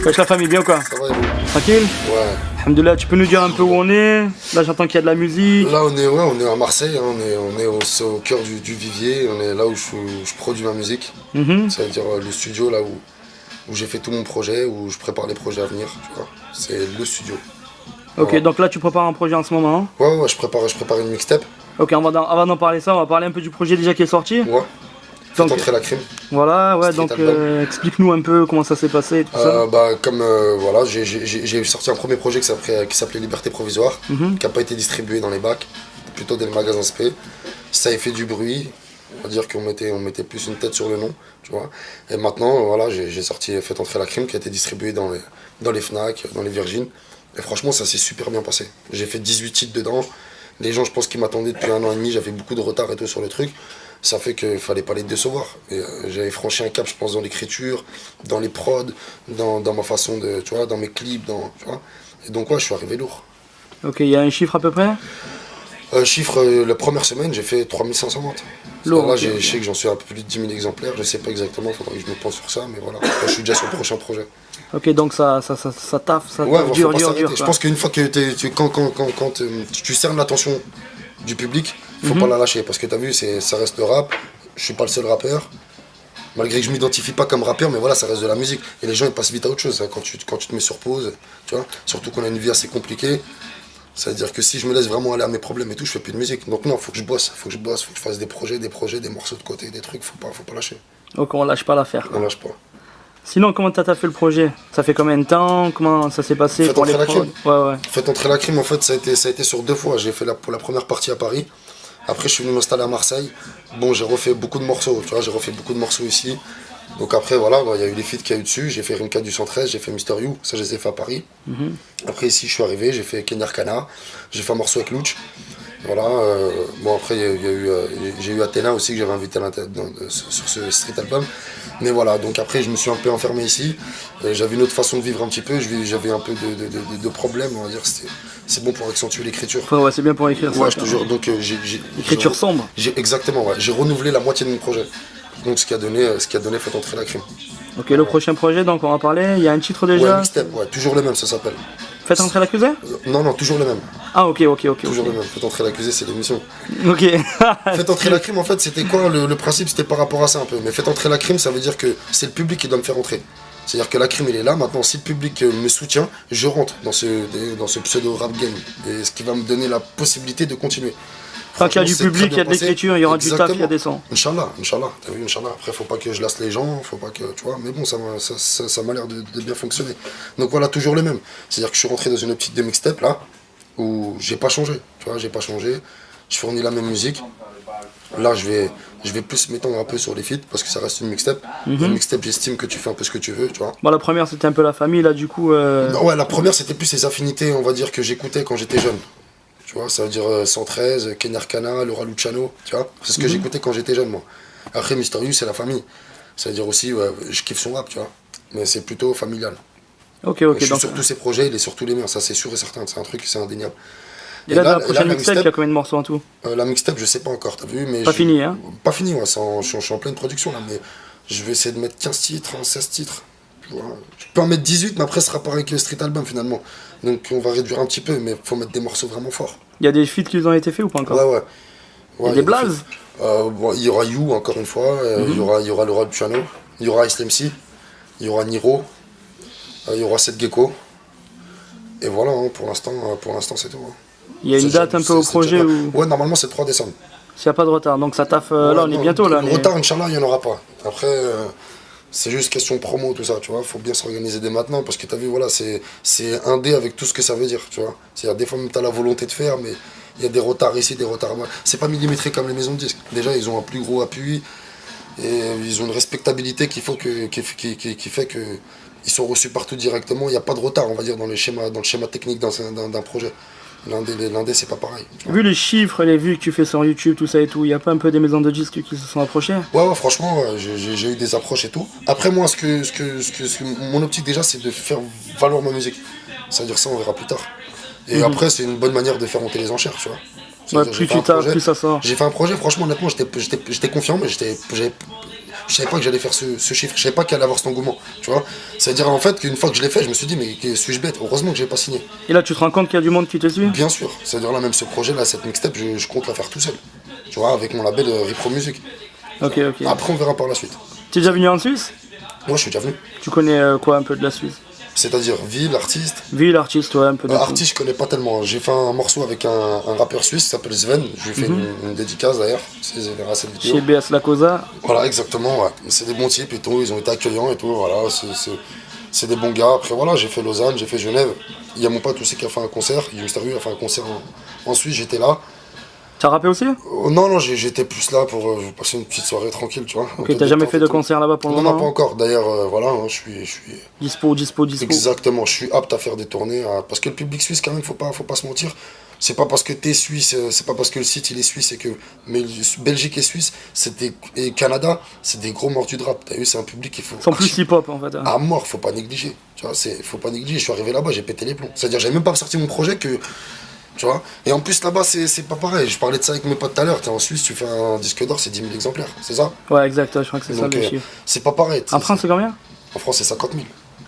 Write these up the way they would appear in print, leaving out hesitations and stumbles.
Wesh la famille, bien ou quoi? Ça va et vous? Tranquille? Ouais. Alhamdoulilah, tu peux nous dire un peu où on est? Là j'entends qu'il y a de la musique. Là on est à Marseille, hein, on est au cœur du vivier, on est là où je produis ma musique. C'est-à-dire le studio là où j'ai fait tout mon projet, où je prépare les projets à venir, tu vois. C'est le studio. Ok, Voilà. donc là tu prépares un projet en ce moment, hein? Ouais, je prépare une mixtape. Ok, avant d'en parler ça, on va parler un peu du projet déjà qui est sorti. Ouais. Faites entrer la crime. Voilà, ouais, Street donc album. explique-nous un peu comment ça s'est passé et tout ça. Voilà, j'ai sorti un premier projet qui s'appelait Liberté Provisoire, qui n'a pas été distribué dans les bacs, plutôt dans les magasins SP. Ça a fait du bruit, on va dire qu'on mettait plus une tête sur le nom, tu vois. Et maintenant, voilà, j'ai sorti Faites entrer la crime qui a été distribué dans les Fnac, dans les Virgin. Et franchement, ça s'est super bien passé. J'ai fait 18 titres dedans. Les gens, je pense qu'ils m'attendaient depuis 1 an et demi, j'avais beaucoup de retard et tout sur le truc. Ça fait qu'il fallait pas les décevoir. Et j'avais franchi un cap, je pense, dans l'écriture, dans les prods, dans ma façon de, tu vois, dans mes clips, tu vois. Et donc, ouais, je suis arrivé lourd. Ok, il y a un chiffre à peu près? La première semaine, j'ai fait 3500 ventes. Lourd, là, ok. je sais que j'en suis à plus de 10 000 exemplaires, je sais pas exactement, il faudrait que je me pense sur ça, mais voilà. Là, je suis déjà sur le prochain projet. Ok, donc ça taffe, ça Ouais, taffe faut dur, pas dur, s'arrêter. dur. Je pense qu'une fois que quand tu cernes l'attention du public, faut pas la lâcher, parce que t'as vu, ça reste le rap, je suis pas le seul rappeur. Malgré que je m'identifie pas comme rappeur, mais voilà, ça reste de la musique. Et les gens ils passent vite à autre chose, hein, quand tu te mets sur pause, tu vois. Surtout qu'on a une vie assez compliquée. C'est-à-dire que si je me laisse vraiment aller à mes problèmes et tout, je fais plus de musique. Donc non, faut que je bosse, faut que je fasse des projets, des morceaux de côté, des trucs, faut pas lâcher. Ok, on lâche pas l'affaire. On lâche pas. Sinon, comment t'as fait le projet? Ça fait combien de temps? Comment ça s'est passé Faites pour les entrer la prods? Ouais. Faites entrer la crime, en fait, ça a été sur 2 fois. J'ai fait pour la première partie à Paris. Après, je suis venu m'installer à Marseille. Bon, j'ai refait beaucoup de morceaux, tu vois, j'ai refait beaucoup de morceaux ici. Donc après, voilà, il y a eu les feats qu'il y a eu dessus. J'ai fait Rimka du 113, j'ai fait Mister You, ça je les ai fait à Paris. Après, ici, je suis arrivé, j'ai fait Kenya Arcana, j'ai fait un morceau avec Louch. Voilà, bon après j'ai eu Athéna aussi que j'avais invité sur ce street album. Mais voilà, donc après je me suis un peu enfermé ici. J'avais une autre façon de vivre un petit peu, j'avais un peu de problèmes, on va dire. C'est bon pour accentuer l'écriture. Ouais, c'est bien pour écrire ça. Ouais, je te jure, donc Écriture sombre. Exactement, ouais. J'ai renouvelé la moitié de mon projet. Donc ce qui a donné Faites entrer la crime. Ok, le prochain projet, donc on va parler. Il y a un titre déjà? Ouais, mixtape, ouais, toujours le même, ça s'appelle. Faites entrer l'accusé? Non, toujours le même. Ah, ok. Toujours le même. Faites entrer l'accusé, c'est l'émission. Ok. Faites entrer la crime, en fait, c'était quoi le principe? C'était par rapport à ça un peu. Mais faites entrer la crime, ça veut dire que c'est le public qui doit me faire entrer. C'est-à-dire que la crime, il est là. Maintenant, si le public me soutient, je rentre dans ce pseudo-rap game. Et ce qui va me donner la possibilité de continuer. Tant qu'il y a du public, il y a de l'écriture, il y aura du taf, il y a des sons. Inch'Allah, t'as vu, Inch'Allah. Après, faut pas que je lasse les gens, faut pas que, tu vois, mais bon, ça m'a l'air de bien fonctionner. Donc voilà, toujours le même. C'est-à-dire que je suis rentré dans une optique de mixtape, là, où j'ai pas changé, tu vois, j'ai pas changé. Je fournis la même musique. Là, je vais plus m'étendre un peu sur les feats, parce que ça reste une mixtape. Une mixtape, j'estime que tu fais un peu ce que tu veux, tu vois. Bon, la première, c'était un peu la famille, là, du coup... Ouais, la première, c'était plus les affinités, on va dire, que j'écoutais quand j'étais jeune. Tu vois, ça veut dire 113, Kenya Arcana, Laura Luciano, tu vois. C'est ce que j'écoutais quand j'étais jeune, moi. Après, Mister You, c'est la famille. Ça veut dire aussi, ouais, je kiffe son rap, tu vois. Mais c'est plutôt familial. Ok, Je suis donc... sur tous ses projets, il est sur tous les miens, ça c'est sûr et certain. C'est un truc, c'est indéniable. Et là, dans la prochaine la mixtape, il y a combien de morceaux en tout? La mixtape, je sais pas encore, t'as vu, mais... Pas fini, hein? Pas fini, ouais, je suis en pleine production, là, mais je vais essayer de mettre 15 titres, 16 titres. Tu vois. Je peux en mettre 18, mais après, ce sera pareil que le street album, finalement. Donc on va réduire un petit peu, mais faut mettre des morceaux vraiment forts. Il y a des feats qui ont été faits ou pas encore? Ouais. Il y a des blazes? Bon, il y aura You, encore une fois, il y aura Laura Luciano, il y aura Ice MC, il y aura Niro, il y aura Seth Gecko. Et voilà, hein, pour l'instant, c'est tout. Hein. Il y a une date un peu au projet où... Ouais, normalement c'est le 3 décembre. S'il n'y a pas de retard, donc ça taffe, là on est bientôt là. Le retard, Inch'Allah, il n'y en aura pas. Après, c'est juste question promo, tout ça, tu vois. Faut bien s'organiser dès maintenant, parce que t'as vu, voilà, c'est indé avec tout ce que ça veut dire, tu vois. C'est-à-dire, des fois, même t'as la volonté de faire, mais il y a des retards ici, des retards là. C'est pas millimétré comme les maisons de disques. Déjà, ils ont un plus gros appui, et ils ont une respectabilité qui fait que ils sont reçus partout directement. Il n'y a pas de retard, on va dire, dans le schéma technique d'un projet. L'indé, c'est pas pareil. Vu les chiffres, les vues que tu fais sur YouTube, tout ça et tout, il n'y a pas un peu des maisons de disques qui se sont approchées? Ouais, franchement, j'ai eu des approches et tout. Après, moi, mon optique déjà, c'est de faire valoir ma musique. C'est-à-dire ça, on verra plus tard. Et après, c'est une bonne manière de faire monter les enchères, tu vois. Ouais, plus tu tapes, plus ça sort. J'ai fait un projet, franchement, honnêtement, j'étais confiant, mais je savais pas que j'allais faire ce chiffre, je savais pas qu'il allait avoir cet engouement, tu vois. C'est-à-dire en fait qu'une fois que je l'ai fait, je me suis dit mais suis-je bête, heureusement que j'ai pas signé. Et là tu te rends compte qu'il y a du monde qui te suit? Bien sûr, c'est-à-dire là même ce projet là, cette mixtape, je compte la faire tout seul, tu vois, avec mon label Repro Music. Ok, ok. Après on verra par la suite. T'es déjà venu en Suisse? Moi je suis déjà venu. Tu connais quoi un peu de la Suisse? C'est-à-dire ville, artiste. Ville, artiste, ouais, un peu de tout. Artiste, je connais pas tellement. J'ai fait un morceau avec un rappeur suisse qui s'appelle Sven. Je lui ai fait une dédicace d'ailleurs, si vous verrez cette vidéo. Chez BS La Cosa. Voilà, exactement, ouais. C'est des bons types et tout, ils ont été accueillants et tout, voilà. C'est des bons gars. Après, voilà, j'ai fait Lausanne, j'ai fait Genève. Il y a mon pote aussi qui a fait un concert. Mysterio a fait un concert en Suisse, j'étais là. T'as rappé aussi? Non, j'étais plus là pour passer une petite soirée tranquille, tu vois. Ok, t'as jamais fait de concert là-bas pour le moment? Non, pas encore. D'ailleurs, voilà, hein, je suis... Dispo. Exactement, je suis apte à faire des tournées. Parce que le public suisse, quand même, faut pas se mentir. C'est pas parce que t'es suisse, c'est pas parce que le site il est suisse et que. Mais Belgique et Suisse, et Canada, c'est des gros morts du rap. T'as vu, c'est un public qu'il faut. Ils sont plus hip-hop en fait. À mort, faut pas négliger. Tu vois, faut pas négliger. Je suis arrivé là-bas, j'ai pété les plombs. C'est-à-dire, j'avais même pas sorti mon projet que. Tu vois. Et en plus là-bas c'est pas pareil, je parlais de ça avec mes potes tout à l'heure, t'es en Suisse, tu fais un disque d'or, c'est 10 000 exemplaires, c'est ça? Ouais exact, je crois que c'est ça le chiffre. C'est pas pareil. En France c'est combien? En France c'est 50 000.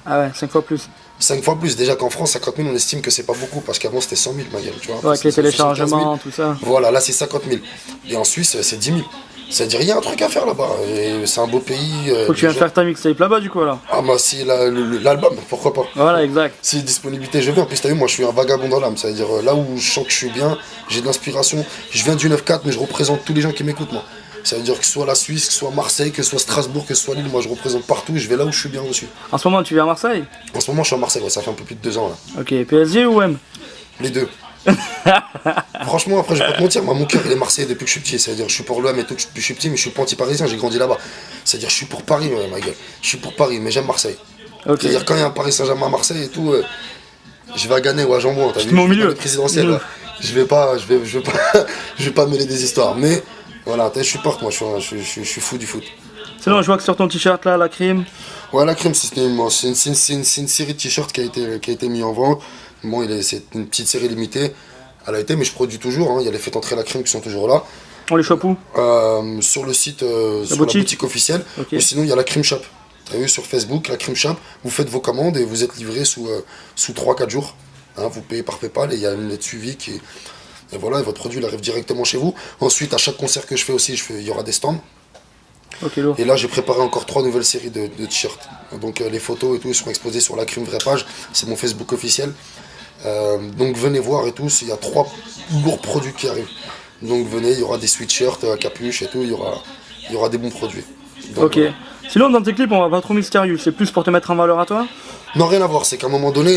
Ah ouais, 5 fois plus. 5 fois plus, déjà qu'en France 50 000 on estime que c'est pas beaucoup, parce qu'avant c'était 100 000 ma gueule, tu vois. Ouais, avec les téléchargements, tout ça. Voilà, là c'est 50 000. Et en Suisse c'est 10 000. C'est-à-dire il y a un truc à faire là-bas, c'est un beau pays. Faut que tu viennes faire ta mixtape là-bas du coup alors. Ah bah si l'album, pourquoi pas. Voilà, exact. Si disponibilité je viens, en plus t'as vu moi je suis un vagabond dans l'âme, c'est-à-dire là où je sens que je suis bien, j'ai de l'inspiration, je viens du 9-4 mais je représente tous les gens qui m'écoutent moi. Ça veut dire que ce soit la Suisse, que ce soit Marseille, que ce soit Strasbourg, que ce soit Lille, moi je représente partout et je vais là où je suis bien reçu. En ce moment tu viens à Marseille? En ce moment je suis à Marseille, ouais, ça fait un peu plus de 2 ans là. Ok, PSG ou M? Les deux. Franchement, après, je vais pas te mentir, moi, mon cœur il est marseillais depuis que je suis petit. C'est-à-dire, je suis pour l'OM et tout depuis que je suis petit, mais je suis pas anti-parisien, j'ai grandi là-bas. C'est-à-dire, je suis pour Paris, ouais, ma gueule. Je suis pour Paris, mais j'aime Marseille. Okay. C'est-à-dire, quand il y a un Paris Saint-Germain à Marseille et tout, je vais à Gagner ou à Jambon. Tu te mets au milieu. Présidentiel, je vais pas mêler des histoires. Mais voilà, je suis porte, moi, je suis fou du foot. Sinon, je vois que sur ton t-shirt là, la crime. Ouais, la crime, c'est une série de t-shirts qui a été mis en vente. Bon, c'est une petite série limitée. Elle a été, mais je produis toujours. Hein. Il y a les fêtes entrées la crime qui sont toujours là. On les chope où? Sur le site, sur la boutique officielle. Okay. Ou sinon, il y a la Crime Shop. Tu as vu sur Facebook, la Crime Shop. Vous faites vos commandes et vous êtes livré sous 3-4 jours. Hein, vous payez par PayPal et il y a une lettre suivie qui. Et voilà, et votre produit il arrive directement chez vous. Ensuite, à chaque concert que je fais aussi, il y aura des stands. Okay, lourd. Et là, j'ai préparé encore 3 nouvelles séries de t-shirts. Donc, les photos et tout seront exposées sur la Crime Vraie Page. C'est mon Facebook officiel. Donc venez voir et tout, il y a 3 lourds produits qui arrivent. Donc venez, il y aura des sweatshirts à capuche et tout, il y aura des bons produits. Donc, ok. Sinon dans tes clips on va pas trop mystérieux, c'est plus pour te mettre en valeur à toi? Non, rien à voir, c'est qu'à un moment donné,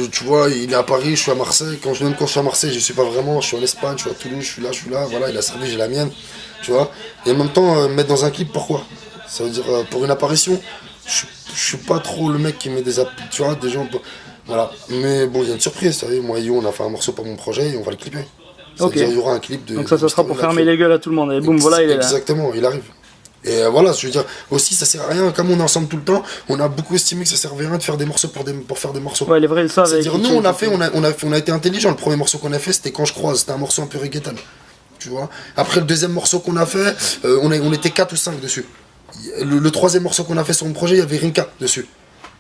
tu vois, il est à Paris, je suis à Marseille. Quand je suis à Marseille, je suis pas vraiment, je suis en Espagne, je suis à Toulouse, je suis là, voilà, il a servi, j'ai la mienne, tu vois. Et en même temps, mettre dans un clip, pourquoi? Ça veut dire, pour une apparition, je suis pas trop le mec qui met des gens... Voilà, mais bon, il y a une surprise, vous savez, moi et Yo, on a fait un morceau pour mon projet et on va le clipper. C'est-à-dire, il y aura un clip de... Donc ça sera pour fermer les gueules à tout le monde, et boum, voilà, il est là. Exactement, il arrive. Et voilà, je veux dire, aussi, ça sert à rien, comme on est ensemble tout le temps, on a beaucoup estimé que ça servait à rien de faire des morceaux pour faire des morceaux. Ouais, les vrais, ça, c'est-à-dire, nous, on a été intelligent, le premier morceau qu'on a fait, c'était Quand je croise, c'était un morceau un peu reggaeton, tu vois. Après, le deuxième morceau qu'on a fait, on était 4 ou 5 dessus. Le troisième morceau qu'on a fait sur mon projet, il y avait Rinka dessus.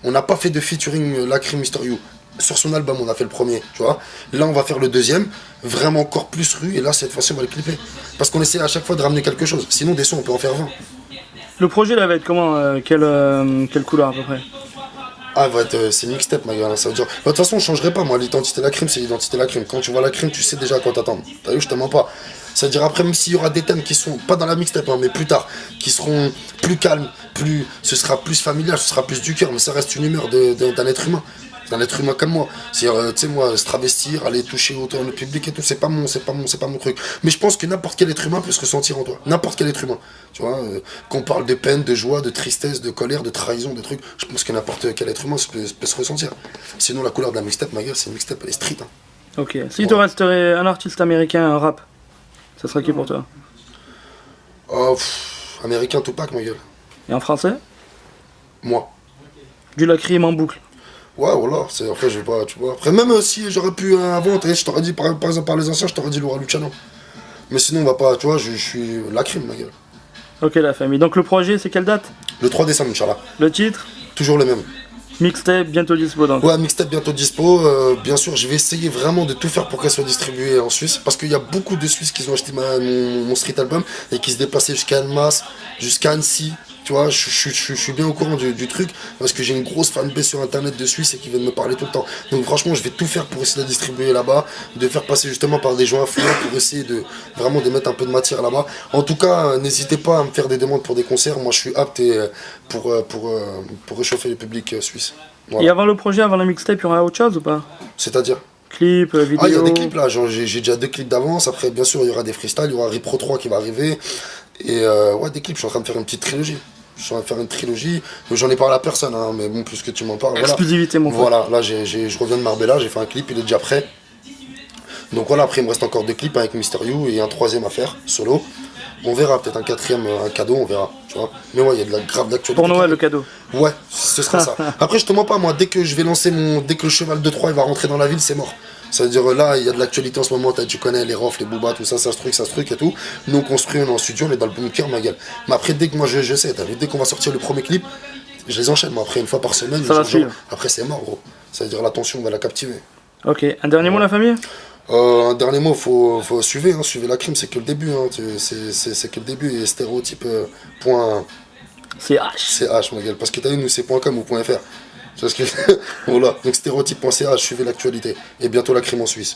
On n'a pas fait de featuring La Crime Mysterio. Sur son album, on a fait le premier, tu vois. Là, on va faire le deuxième, vraiment encore plus rue, et là, cette fois-ci, on va le clipper. Parce qu'on essaie à chaque fois de ramener quelque chose. Sinon, des sons, on peut en faire 20. Le projet, là, va être comment? Quelle couleur, à peu près? Ah, c'est une mixtape, ma gueule. Ça veut dire... De toute façon, on changerait pas. Moi, l'identité La Crime, c'est l'identité La Crime. Quand tu vois La Crime, tu sais déjà à quoi t'attendre. T'as vu, je te mens pas. C'est-à-dire, après, même s'il y aura des thèmes qui sont, pas dans la mixtape, hein, mais plus tard, qui seront plus calmes, ce sera plus familial, ce sera plus du cœur, mais ça reste une humeur d'un être humain. D'un être humain comme moi. C'est-à-dire, tu sais, moi, se travestir, aller toucher autant le public et tout, c'est pas mon truc. Mais je pense que n'importe quel être humain peut se ressentir en toi. N'importe quel être humain. Tu vois, qu'on parle de peine, de joie, de tristesse, de colère, de trahison, de trucs, je pense que n'importe quel être humain peut se ressentir. Sinon, la couleur de la mixtape, ma gueule, c'est une mixtape, elle est street. Hein. Ok. Si te resterait un artiste américain, un rap, ça serait qui pour toi? Américain, Tupac, ma gueule. Et en français? Moi. Du La Crime en boucle. Ouais, voilà, après je vais pas, tu vois. Après, même si j'aurais pu avant, je t'aurais dit, par exemple, par les anciens, je t'aurais dit Laura Luciano. Mais sinon, on va pas, tu vois, je suis La Crime, ma gueule. Ok la famille. Donc le projet c'est quelle date? Le 3 décembre, Inch'Allah. Le titre? Toujours le même. Mixtape bientôt dispo donc. Ouais, mixtape bientôt dispo. Bien sûr, je vais essayer vraiment de tout faire pour qu'elle soit distribuée en Suisse. Parce qu'il y a beaucoup de Suisses qui ont acheté mon street album et qui se déplaçaient jusqu'à Annemasse, jusqu'à Annecy. Tu vois, je suis bien au courant du truc parce que j'ai une grosse fanbase sur internet de Suisse et qui viennent me parler tout le temps. Donc franchement, je vais tout faire pour essayer de la distribuer là-bas, de faire passer justement par des gens influents pour essayer de vraiment de mettre un peu de matière là-bas. En tout cas, n'hésitez pas à me faire des demandes pour des concerts. Moi, je suis apte pour réchauffer le public suisse. Voilà. Et avant le projet, avant la mixtape, il y aura autre chose ou pas? C'est-à-dire? Clip, vidéo? Ah, il y a des clips là, j'ai déjà 2 clips d'avance. Après, bien sûr, il y aura des freestyles, il y aura Repro 3 qui va arriver. Et ouais, des clips, je suis en train de faire une petite trilogie. Je suis en train de faire une trilogie, mais j'en ai parlé à personne, hein, mais bon, plus que tu m'en parles. Exclusivité, voilà. mon frère. Voilà, là, je reviens de Marbella, j'ai fait un clip, il est déjà prêt. Donc voilà, après, il me reste encore 2 clips avec Mister You et un 3e à faire, solo. On verra, peut-être un 4e, un cadeau, on verra, tu vois. Mais ouais, il y a de la grave d'actualité. Pour Noël, le cadeau. Ouais, ce sera ça. Après, je te mens pas, moi, dès que je vais lancer dès que le cheval de Troie il va rentrer dans la ville, c'est mort. Ça veut dire là, il y a de l'actualité en ce moment, tu connais les rofs, les boobas, tout ça, ça se truc et tout. Nous on construit, on est en studio, on est dans le bunker, ma gueule. Mais après, dès que moi je sais, t'as vu, dès qu'on va sortir le premier clip, je les enchaîne, moi après une fois par semaine, ça va suivre. Après c'est mort gros. Ça veut dire l'attention, on va la captiver. Ok, un dernier mot la famille? Un dernier mot, faut suivre, hein, suivez la crime, c'est que le début, hein, c'est que le début et stéréotype point CH ma gueule, parce que t'as vu, nous c'est .com ou .fr. Parce que voilà, donc stéréotype.ch, suivez l'actualité. Et bientôt la crime en Suisse.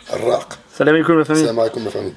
Raq. Salam alaikum la famille. Salam alaikum la famille.